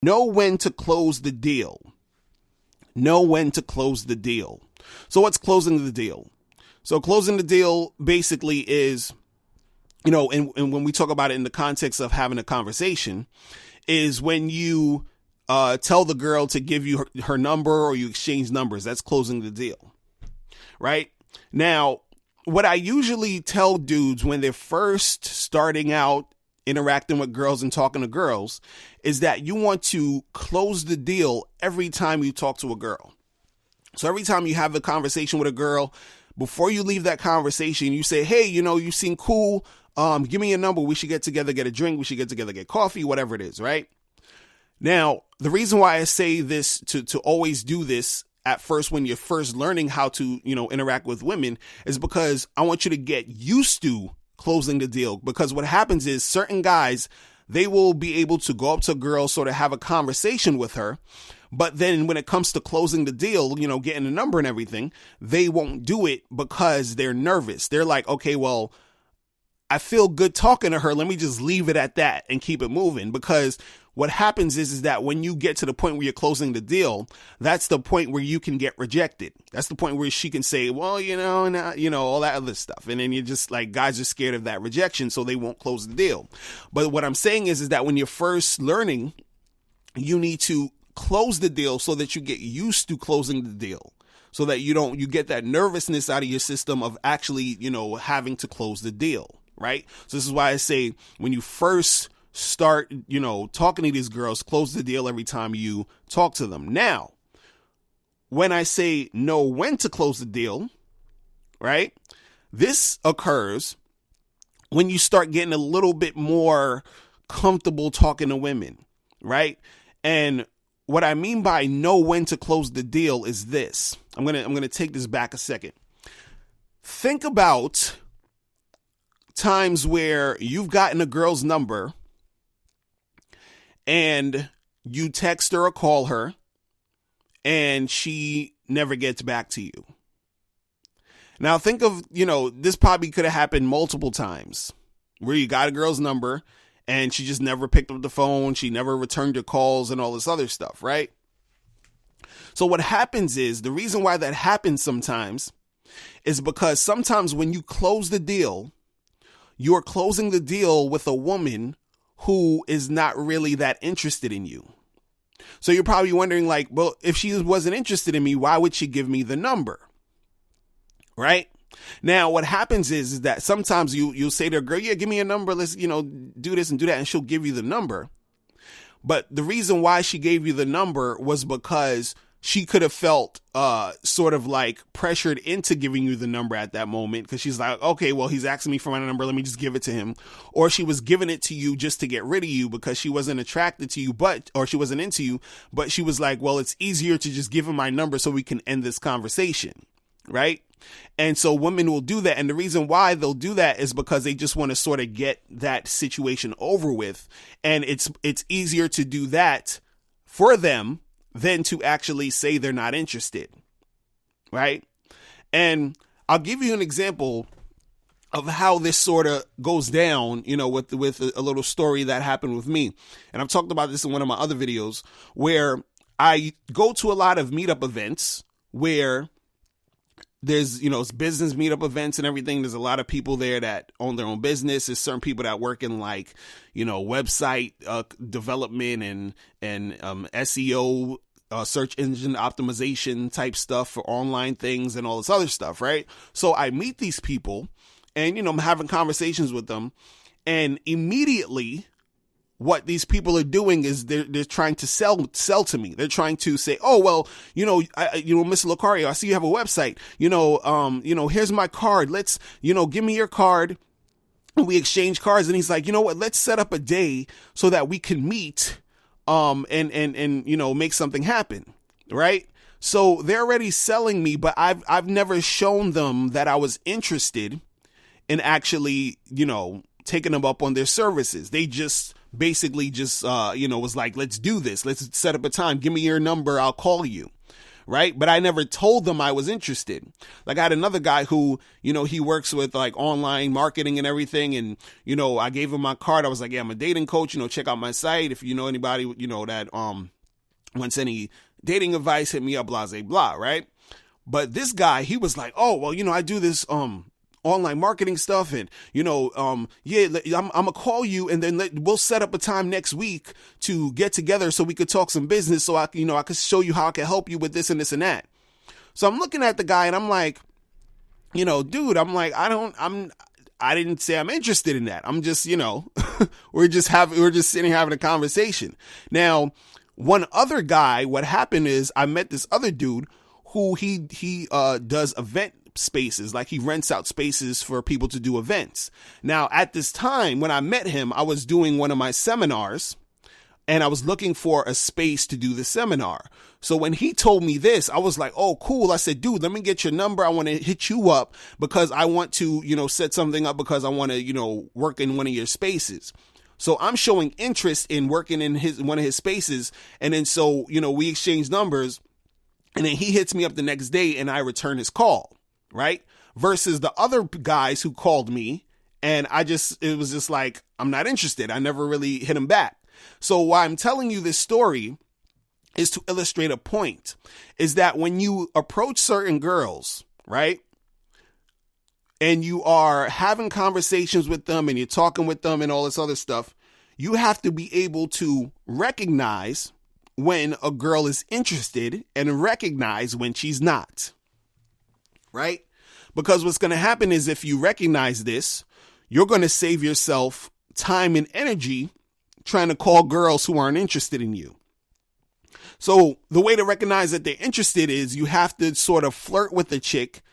Know when to close the deal. Know when to close the deal. So what's closing the deal? So closing the deal basically is, and when we talk about it in the context of having a conversation, is when you tell the girl to give you her number or you exchange numbers. That's closing the deal, right? Now, what I usually tell dudes when they're first starting out interacting with girls and talking to girls is that you want to close the deal every time you talk to a girl. So every time you have a conversation with a girl, before you leave that conversation, you say, hey, you seem cool. Give me your number. We should get together, get a drink. We should get together, get coffee, whatever it is, right? Now, the reason why I say this to always do this at first when you're first learning how to, interact with women is because I want you to get used to closing the deal. Because what happens is certain guys, they will be able to go up to a girl, sort of have a conversation with her. But then when it comes to closing the deal, getting a number and everything, they won't do it because they're nervous. They're like, okay, well, I feel good talking to her. Let me just leave it at that and keep it moving. Because what happens is that when you get to the point where you're closing the deal, that's the point where you can get rejected. That's the point where she can say, well, all that other stuff. And then you're just like, guys are scared of that rejection, so they won't close the deal. But what I'm saying is that when you're first learning, you need to close the deal so that you get used to closing the deal. So that you get that nervousness out of your system of actually, having to close the deal. Right. So this is why I say when you first start, talking to these girls, close the deal every time you talk to them. Now, when I say know when to close the deal, right, this occurs when you start getting a little bit more comfortable talking to women, right? And what I mean by know when to close the deal is this. I'm going to take this back a second. Think about times where you've gotten a girl's number and you text her or call her and she never gets back to you. Now think of, this probably could have happened multiple times where you got a girl's number and she just never picked up the phone. She never returned your calls and all this other stuff, right? So what happens is the reason why that happens sometimes is because sometimes when you close the deal, you're closing the deal with a woman who is not really that interested in you. So you're probably wondering like, well, if she wasn't interested in me, why would she give me the number? Right? Now, what happens is that sometimes you'll say to a girl, yeah, give me a number. Let's, do this and do that. And she'll give you the number. But the reason why she gave you the number was because she could have felt sort of like pressured into giving you the number at that moment because she's like, okay, well, he's asking me for my number. Let me just give it to him. Or she was giving it to you just to get rid of you because she wasn't attracted to you, or she wasn't into you. But she was like, well, it's easier to just give him my number so we can end this conversation. Right. And so women will do that. And the reason why they'll do that is because they just want to sort of get that situation over with. And it's easier to do that for them than to actually say they're not interested, right? And I'll give you an example of how this sort of goes down, with a little story that happened with me. And I've talked about this in one of my other videos where I go to a lot of meetup events where there's, it's business meetup events and everything. There's a lot of people there that own their own business. There's certain people that work in like, website development and SEO, search engine optimization type stuff for online things and all this other stuff, right? So I meet these people and, I'm having conversations with them, and immediately what these people are doing is they're trying to sell to me. They're trying to say, oh, well, Mr. Lucario, I see you have a website, here's my card. Let's, give me your card. And we exchange cards. And he's like, you know what, let's set up a day so that we can meet, and make something happen. Right. So they're already selling me, but I've never shown them that I was interested in actually, taking them up on their services. They just basically was like, let's do this. Let's set up a time. Give me your number. I'll call you. right? But I never told them I was interested. Like I had another guy who, he works with like online marketing and everything. And, I gave him my card. I was like, yeah, I'm a dating coach, check out my site. If you know anybody, that wants any dating advice, hit me up, blah, blah, blah, right? But this guy, he was like, oh, well, I do this online marketing stuff, and I'm gonna call you, and then we'll set up a time next week to get together so we could talk some business, so I could show you how I can help you with this and this and that. So I'm looking at the guy and I'm like, dude, I'm like, I didn't say I'm interested in that. I'm just, we're just sitting here having a conversation. Now, one other guy, what happened is I met this other dude who he does event spaces, like he rents out spaces for people to do events. Now, at this time, when I met him, I was doing one of my seminars and I was looking for a space to do the seminar. So when he told me this, I was like, oh, cool. I said, dude, let me get your number. I want to hit you up because I want to, set something up because I want to, work in one of your spaces. So I'm showing interest in working in one of his spaces. And then so, we exchange numbers, and then he hits me up the next day and I return his call. Right? Versus the other guys who called me and it was just like, I'm not interested. I never really hit him back. So why I'm telling you this story is to illustrate a point, is that when you approach certain girls, right? And you are having conversations with them and you're talking with them and all this other stuff, you have to be able to recognize when a girl is interested and recognize when she's not. Right? Because what's going to happen is if you recognize this, you're going to save yourself time and energy trying to call girls who aren't interested in you. So the way to recognize that they're interested is you have to sort of flirt with the chick.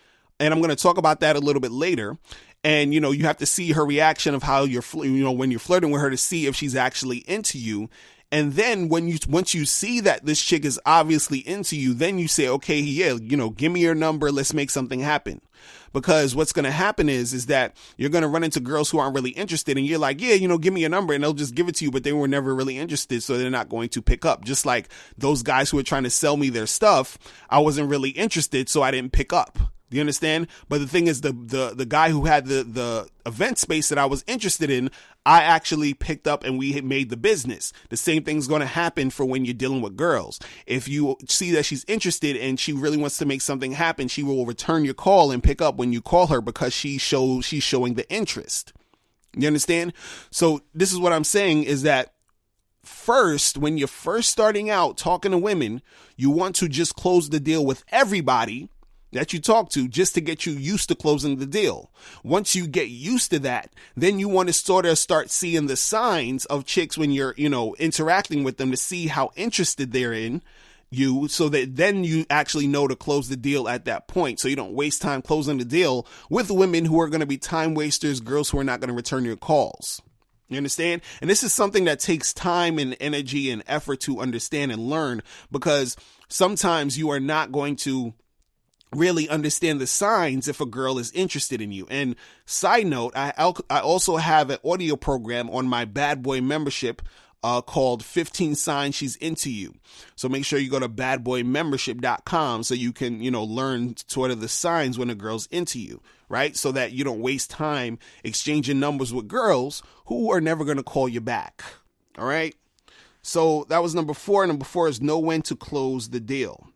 And I'm going to talk about that a little bit later. And, you have to see her reaction of how when you're flirting with her to see if she's actually into you. And then once you see that this chick is obviously into you, then you say, okay, yeah, give me your number. Let's make something happen. Because what's going to happen is that you're going to run into girls who aren't really interested. And you're like, yeah, give me your number, and they'll just give it to you. But they were never really interested. So they're not going to pick up. Just like those guys who were trying to sell me their stuff. I wasn't really interested, so I didn't pick up. Do you understand? But the thing is, the guy who had the event space that I was interested in, I actually picked up and we had made the business. The same thing's going to happen for when you're dealing with girls. If you see that she's interested and she really wants to make something happen, she will return your call and pick up when you call her because she's showing the interest. You understand? So this is what I'm saying is that first, when you're first starting out talking to women, you want to just close the deal with everybody that you talk to just to get you used to closing the deal. Once you get used to that, then you want to sort of start seeing the signs of chicks when you're, interacting with them to see how interested they're in you, so that then you actually know to close the deal at that point. So you don't waste time closing the deal with women who are going to be time wasters, girls who are not going to return your calls. You understand? And this is something that takes time and energy and effort to understand and learn, because sometimes you are not going to really understand the signs if a girl is interested in you. And side note, I also have an audio program on my Bad Boy membership called 15 Signs She's Into You. So make sure you go to badboymembership.com so you can, learn sort of the signs when a girl's into you, right? So that you don't waste time exchanging numbers with girls who are never going to call you back. All right. So that was number 4. Number 4 is know when to close the deal.